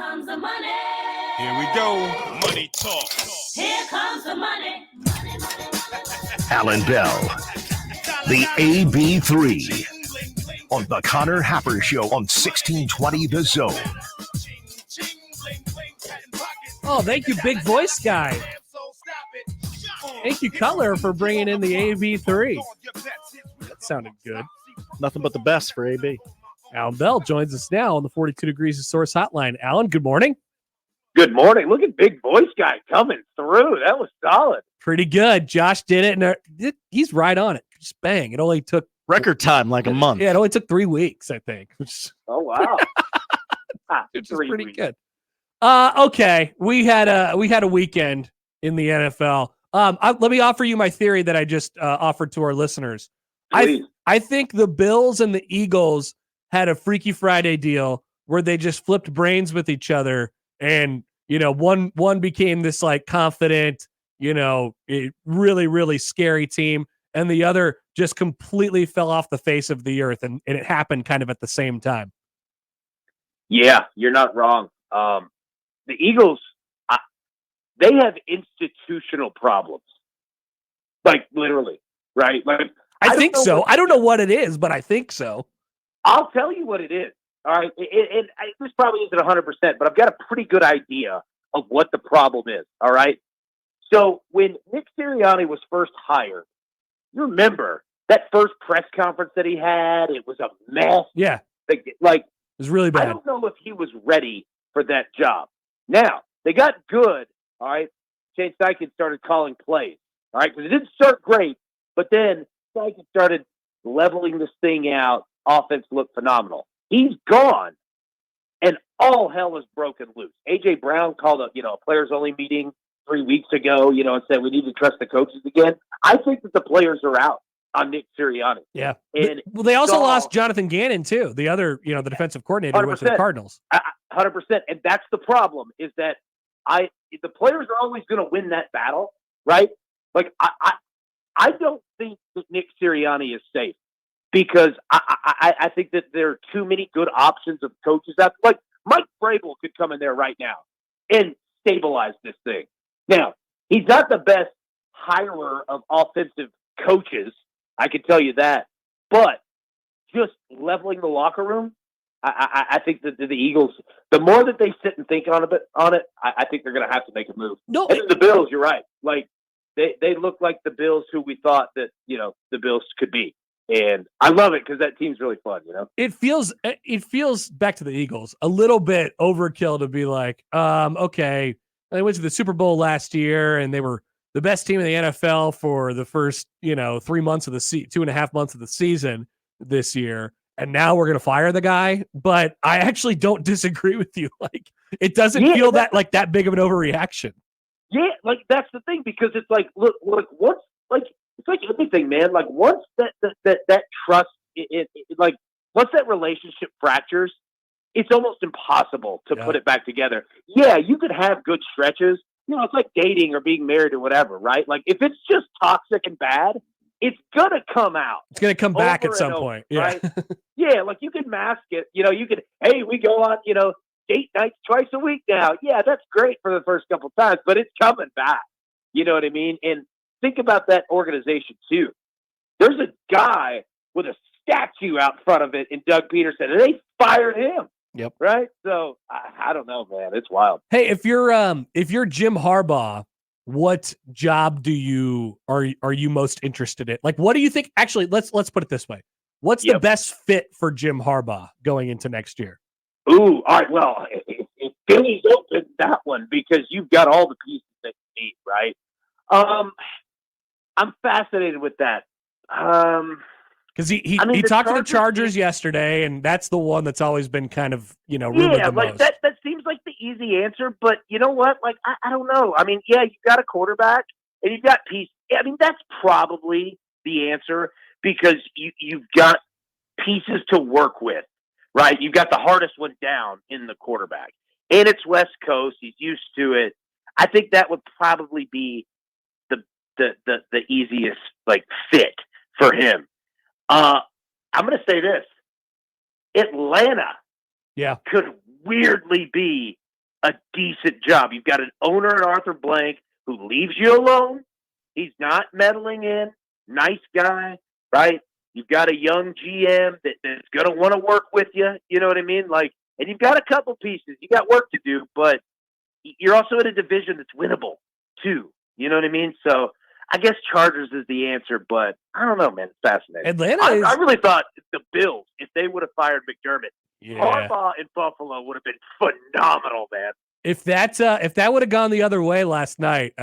comes the money. Here we go. Money talk. Here comes the money. Money, money, money. Allan Bell, the AB3 on the Connor Happer Show on 1620 The Zone. Oh, thank you, big voice guy. Thank you, Cutler, for bringing in the AB3. That sounded good. Nothing but the best for AB. Allan Bell joins us now on the 42 Degrees of Source hotline. Allan, good morning. Good morning. Look at big voice guy coming through. That was solid. Pretty good. Josh did it, and he's right on it. Just bang. It only took record time, like a month. Yeah, it only took 3 weeks, I think. Oh wow, which is pretty good. Okay, we had a weekend in the NFL. Let me offer you my theory that I just offered to our listeners. I think the Bills and the Eagles had a Freaky Friday deal where they just flipped brains with each other, and one became this like confident, really, really scary team, and the other just completely fell off the face of the earth, and it happened kind of at the same time. Yeah, you're not wrong. The Eagles, they have institutional problems, like literally, right? Like I think so. I don't know what it is, but I think so. I'll tell you what it is. All right, this probably isn't 100%, but I've got a pretty good idea of what the problem is. All right. So when Nick Sirianni was first hired, you remember that first press conference that he had? It was a mess. Yeah. Like, it was really bad. I don't know if he was ready for that job. Now, they got good, all right? Shane Steichen started calling plays, all right? Because it didn't start great, but then Steichen started leveling this thing out. Offense looked phenomenal. He's gone, and all hell is broken loose. A.J. Brown called a players-only meeting 3 weeks ago, and said we need to trust the coaches again. I think that the players are out on Nick Sirianni. Yeah. And they also lost Jonathan Gannon, too, the other, the defensive coordinator who went to the Cardinals. 100%. And that's the problem, is that the players are always going to win that battle, right? Like, I don't think that Nick Sirianni is safe, because I think that there are too many good options of coaches. Like, Mike Vrabel could come in there right now and stabilize this thing. Now, he's not the best hirer of offensive coaches, I can tell you that. But just leveling the locker room, I think that the Eagles, the more that they sit and think on it, I think they're going to have to make a move. No, and the Bills, you're right. Like, they look like the Bills who we thought that, the Bills could be. And I love it because that team's really fun, It feels back to the Eagles a little bit overkill to be like, okay, they went to the Super Bowl last year and they were the best team in the NFL for the first, 3 months of the 2.5 months of the season this year. And now we're going to fire the guy. But I actually don't disagree with you. Like, it doesn't feel that big of an overreaction. Yeah. Like, that's the thing, because it's like, look, once, like, it's like anything, man. Like, once that trust, like, once that relationship fractures, it's almost impossible to put it back together. Yeah, you could have good stretches. It's like dating or being married or whatever, right? Like, if it's just toxic and bad, it's going to come out. It's going to come back at some point. Yeah. Right? Yeah, like, you can mask it. You could, hey, we go on, date nights twice a week now. Yeah, that's great for the first couple times, but it's coming back. You know what I mean? And think about that organization, too. There's a guy with a statue out front of it in Doug Peterson, and they fired him. Yep. Right? So, I don't know, man. It's wild. Hey, if you're Jim Harbaugh, what job are you most interested in? Like, what do you think? Actually, let's put it this way. What's the best fit for Jim Harbaugh going into next year? Ooh, all right. Well, if Philly's open that one, because you've got all the pieces that you need, right? I'm fascinated with that. Because he talked to the Chargers yesterday, and that's the one that's always been kind of, rumored the most. That seems like the easy answer, but you know what? Like, I don't know. I mean, yeah, you've got a quarterback, and you've got pieces. I mean, that's probably the answer, because you've got pieces to work with, right? You've got the hardest one down in the quarterback, and it's West Coast. He's used to it. I think that would probably be the easiest, like, fit for him. I'm going to say this. Atlanta could weirdly be a decent job. You've got an owner in Arthur Blank who leaves you alone. He's not meddling in. Nice guy, right? You've got a young GM that's going to want to work with you. You know what I mean? Like, and you've got a couple pieces. You got work to do, but you're also in a division that's winnable too. You know what I mean? So I guess Chargers is the answer, but I don't know, man. It's fascinating. Atlanta I really thought the Bills, if they would have fired McDermott, Yeah. Harbaugh in Buffalo would have been phenomenal, man. If that would have gone the other way last night,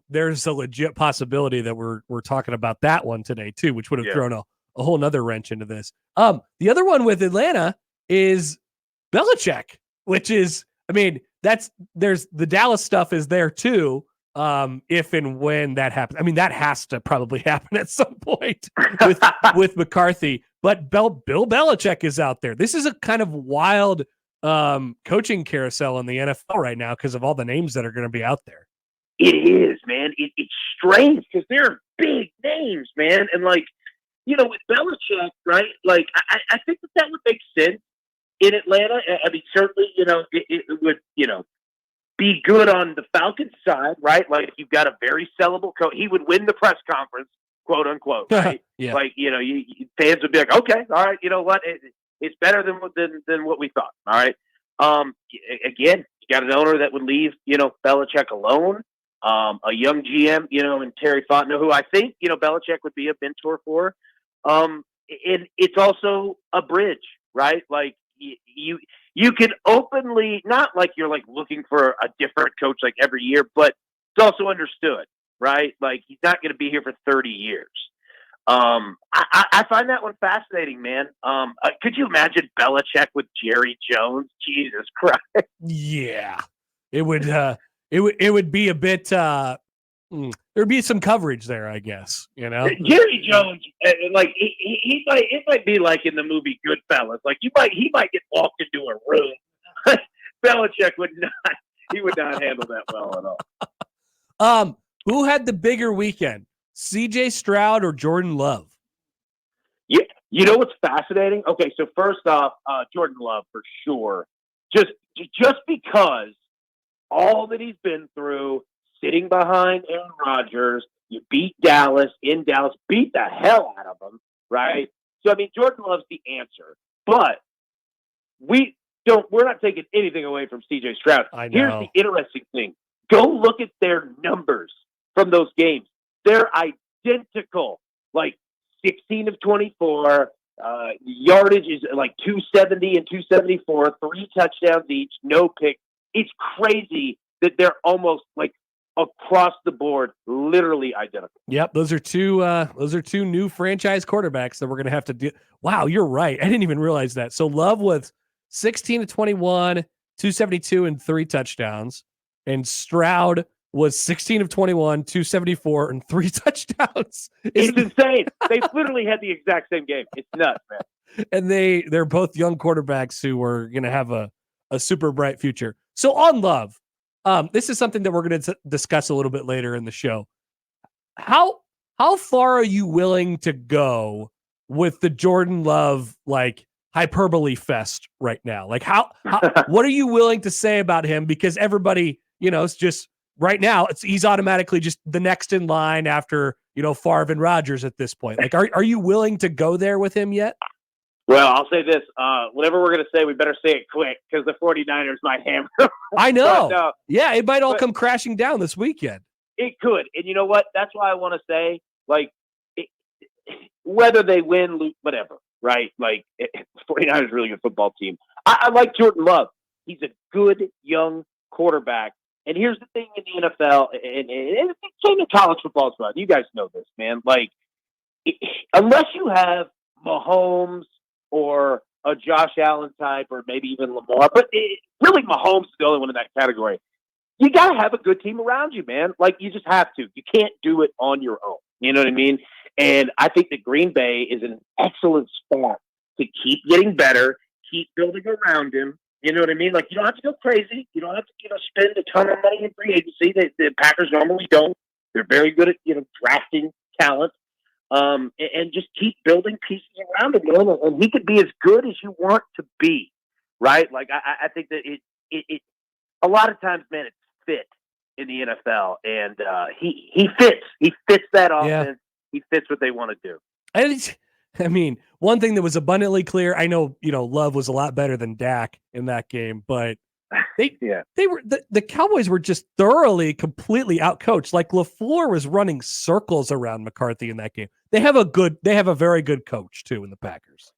there's a legit possibility that we're talking about that one today too, which would have thrown a whole nother wrench into this. The other one with Atlanta is Belichick, which is, I mean, there's the Dallas stuff is there too. If and when that happens, I mean, that has to probably happen at some point with McCarthy. But Bill Belichick is out there. This is a kind of wild coaching carousel in the NFL right now because of all the names that are going to be out there. It is, man. It's strange because they're big names, man. And like, you know, with Belichick, right? Like, I think that would make sense in Atlanta. I mean, certainly, you know, it would, you know, be good on the Falcons side, right? Like, you've got a very sellable coach. He would win the press conference, quote unquote, right? Yeah. Like, you know, fans would be like, okay, all right, you know what? It's better than what we thought. All right. Again, you got an owner that would leave, you know, Belichick alone. A young GM, you know, and Terry Fontenot, who I think, you know, Belichick would be a mentor for. And it's also a bridge, right? Like you can openly, not like you're like looking for a different coach like every year, but it's also understood, right? Like he's not going to be here for 30 years. I find that one fascinating, man. Could you imagine Belichick with Jerry Jones? Jesus Christ. Yeah, it would be a bit, there'd be some coverage there, I guess, you know? Jerry Jones, like it might be like in the movie Goodfellas. Like he might get walked into a room. Belichick would not handle that well at all. Who had the bigger weekend? CJ Stroud or Jordan Love? Yeah, you know what's fascinating? Okay, so first off, Jordan Love for sure. Just because all that he's been through, sitting behind Aaron Rodgers, you beat Dallas in Dallas, beat the hell out of them, right? So I mean, Jordan Love's the answer, but we're not taking anything away from CJ Stroud. I know. Here's the interesting thing: go look at their numbers from those games. They're identical, like 16 of 24. Yardage is like 270 and 274, 3 touchdowns each, no pick. It's crazy that they're almost like across the board, literally identical. Yep, those are two new franchise quarterbacks that we're going to have to do. Wow, you're right. I didn't even realize that. So Love was 16 to 21, 272 and 3 touchdowns, and Stroud was 16 of 21, 274 and 3 touchdowns. It's insane. They literally had the exact same game. It's nuts, man. And they're both young quarterbacks who are going to have a super bright future. So on Love, this is something that we're going to discuss a little bit later in the show. How far are you willing to go with the Jordan Love like hyperbole fest right now? Like how what are you willing to say about him? Because everybody, you know, it's just right now he's automatically just the next in line after, you know, Favre and Rodgers at this point. Like, are you willing to go there with him yet? Well, I'll say this. Whatever we're going to say, we better say it quick because the 49ers might hammer. I know. But, yeah, it might all come crashing down this weekend. It could. And you know what? That's why I want to say, like, whether they win, lose, whatever, right? Like, 49ers is a really good football team. I like Jordan Love. He's a good young quarterback. And here's the thing in the NFL, and it's same in college football as well. You guys know this, man. Like, unless you have Mahomes or a Josh Allen type, or maybe even Lamar, but really Mahomes is the only one in that category. You got to have a good team around you, man. Like, you just have to. You can't do it on your own. You know what I mean? And I think that Green Bay is an excellent spot to keep getting better, keep building around him. You know what I mean? Like, you don't have to go crazy. You don't have to, spend a ton of money in free agency. The Packers normally don't. They're very good at, drafting talent. And just keep building pieces around him, man. And he could be as good as you want to be, right? Like, I think that a lot of times, man, it's fit in the NFL, and he fits. He fits that offense. He fits what they want to do. I mean, one thing that was abundantly clear, I know, Love was a lot better than Dak in that game, but they were the Cowboys were just thoroughly, completely outcoached. Like LaFleur was running circles around McCarthy in that game. They have a very good coach too in the Packers.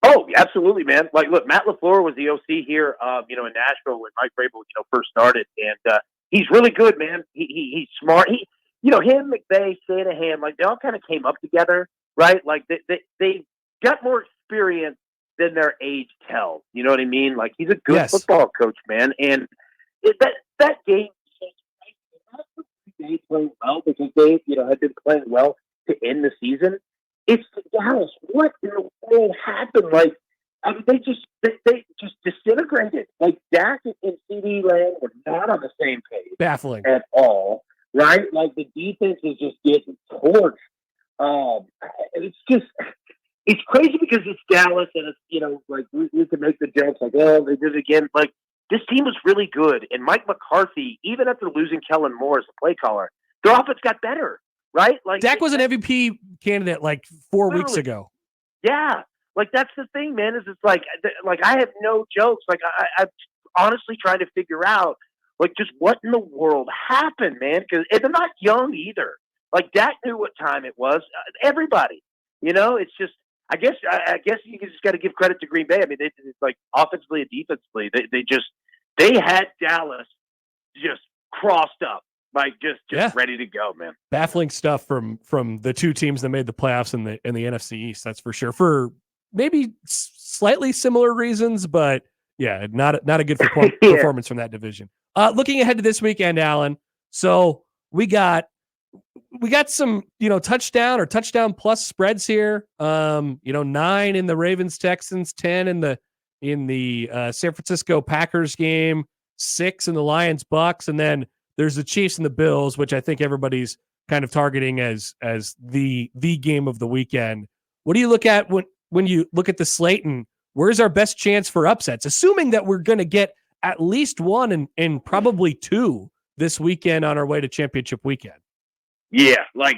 Oh, absolutely, man. Like, look, Matt LaFleur was the OC here, in Nashville when Mike Vrabel, first started, and he's really good, man. He's smart. Him, McVay, Shanahan, like they all kind of came up together, right? Like they got more experience than their age tells. You know what I mean? Like he's a good football coach, man. And that game, they playing well because they, had been playing well to end the season. It's Dallas. What in the world happened? Like, I mean, they just disintegrated. Like Dak and CD Lamb were not on the same page. Baffling at all, right? Like the defense is just getting torched. It's crazy because it's Dallas, and it's like we can make the jokes like, oh, they did it again. Like this team was really good, and Mike McCarthy, even after losing Kellen Moore as a play caller, their offense got better. Right? Like Dak was an MVP candidate like 4 weeks ago. Yeah. Like that's the thing, man, is it's like I have no jokes. Like I'm honestly trying to figure out like just what in the world happened, man. Cause they're not young either. Like Dak knew what time it was. Everybody, it's just, I guess you just got to give credit to Green Bay. I mean, it's like offensively and defensively, they had Dallas just crossed up. Like just ready to go, man. Baffling stuff from the two teams that made the playoffs in the NFC East. That's for sure. For maybe slightly similar reasons, but not a good performance from that division. Looking ahead to this weekend, Allan. So we got some touchdown or touchdown plus spreads here. 9 in the Ravens Texans, 10 in the San Francisco Packers game, 6 in the Lions Bucks, and then there's the Chiefs and the Bills, which I think everybody's kind of targeting as the game of the weekend. What do you look at when you look at the slate, and where's our best chance for upsets, assuming that we're going to get at least one and probably two this weekend on our way to championship weekend? Yeah, like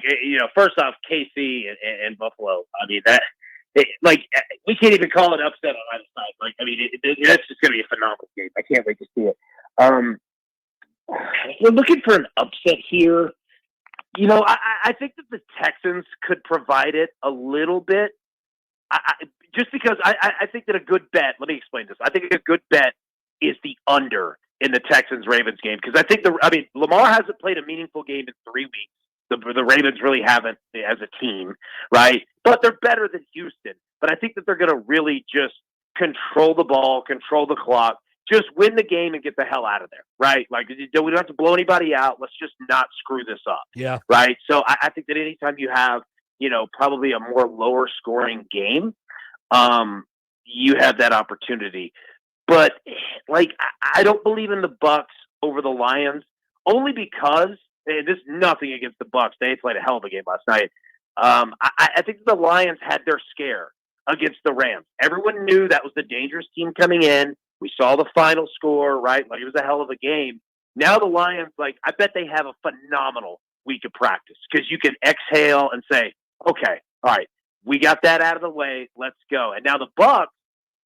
first off, KC and Buffalo. I mean we can't even call it upset on either side. Like I mean, that's just going to be a phenomenal game. I can't wait to see it. We're looking for an upset here. I think that the Texans could provide it a little bit. Just because I think that a good bet, let me explain this. I think a good bet is the under in the Texans-Ravens game. Because I think Lamar hasn't played a meaningful game in 3 weeks. The Ravens really haven't as a team, right? But they're better than Houston. But I think that they're going to really just control the ball, control the clock, just win the game and get the hell out of there, right? Like, we don't have to blow anybody out. Let's just not screw this up. Yeah. Right? So I think that anytime you have, probably a more lower scoring game, you have that opportunity. But, like, I don't believe in the Bucks over the Lions, only because, and this is nothing against the Bucks. They played a hell of a game last night. I think the Lions had their scare against the Rams. Everyone knew that was the dangerous team coming in. We saw the final score, right? Like, it was a hell of a game. Now the Lions, like, I bet they have a phenomenal week of practice because you can exhale and say, okay, all right, we got that out of the way. Let's go. And now the Bucks,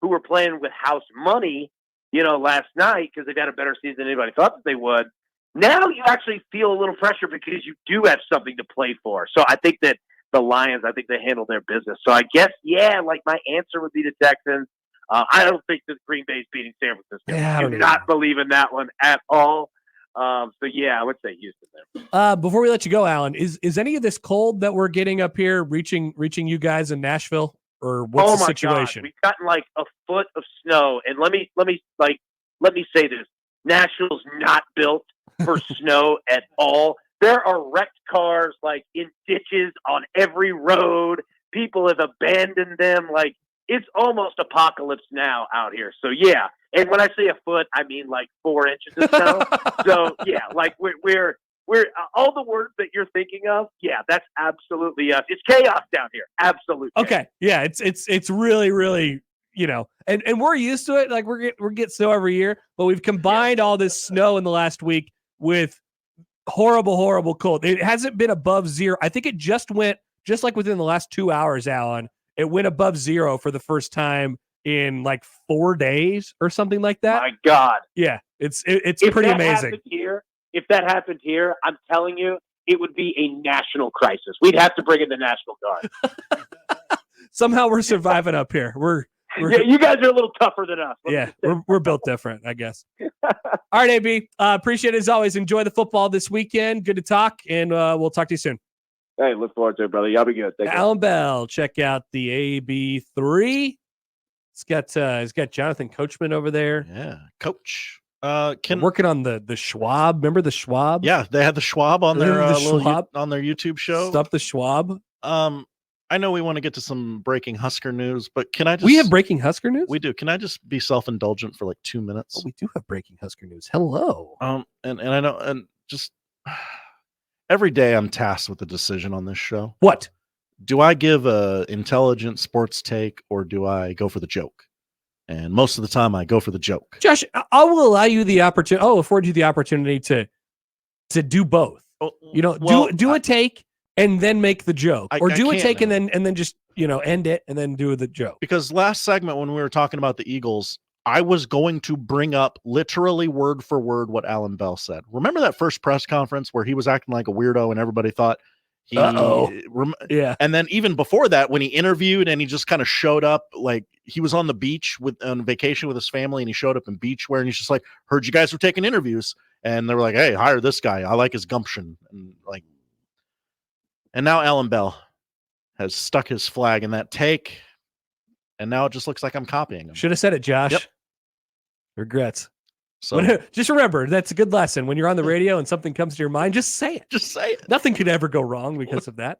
who were playing with house money, last night because they've had a better season than anybody thought that they would. Now you actually feel a little pressure because you do have something to play for. So I think that the Lions, I think they handle their business. So I guess, like my answer would be the Texans. I don't think that Green Bay's beating San Francisco. I do not believe in that one at all. I would say Houston there. Before we let you go, Allan, is any of this cold that we're getting up here reaching you guys in Nashville, or what's the situation? God. We've gotten like a foot of snow, and let me say this: Nashville's not built for snow at all. There are wrecked cars like in ditches on every road. People have abandoned them. Like, it's almost apocalypse now out here. So yeah. And when I say a foot, I mean like 4 inches of snow. So yeah, like we're all the words that you're thinking of. Yeah, that's absolutely us. It's chaos down here. Absolutely. Okay. Yeah. It's really, really, and we're used to it. Like we're getting snow every year, but we've combined all this snow in the last week with horrible cold. It hasn't been above zero. I think it just like within the last 2 hours, Allan, it went above zero for the first time in like 4 days or something like that. My God. Yeah, it's pretty amazing. If that happened here, I'm telling you, it would be a national crisis. We'd have to bring in the National Guard. Somehow we're surviving up here. Yeah, you guys are a little tougher than us. We're built different, I guess. All right, AB. Appreciate it as always. Enjoy the football this weekend. Good to talk, and we'll talk to you soon. Hey, look forward to it, brother. Y'all be good. Allan Bell, check out the AB3. It's got Jonathan Coachman over there. Yeah, Coach. Working on the Schwab. Remember the Schwab? Yeah, they had the Schwab on their Schwab on their YouTube show. Stop the Schwab. I know we want to get to some breaking Husker news, but can I just... We have breaking Husker news? We do. Can I just be self-indulgent for like 2 minutes? Oh, we do have breaking Husker news. Hello. And I know, and just every day I'm tasked with a decision on this show. What? Do I give a intelligent sports take or do I go for the joke? And most of the time I go for the joke. Josh, I will allow you the opportunity. I'll afford you the opportunity to do both. Do a take and then make the joke, or do a take and then just end it and then do the joke. Because last segment when we were talking about the Eagles, I was going to bring up literally word for word what Allan Bell said. Remember that first press conference where he was acting like a weirdo and everybody thought yeah. And then even before that, when he interviewed and he just kind of showed up, like he was on the beach on vacation with his family, and he showed up in beachwear and he's just like, heard you guys were taking interviews, and they were like, hey, hire this guy. I like his gumption. And now Allan Bell has stuck his flag in that take, and now it just looks like I'm copying him. Should have said it, Josh. Yep. Regrets. So just remember, that's a good lesson. When you're on the radio and something comes to your mind, just say it. Just say it. Nothing could ever go wrong because of that.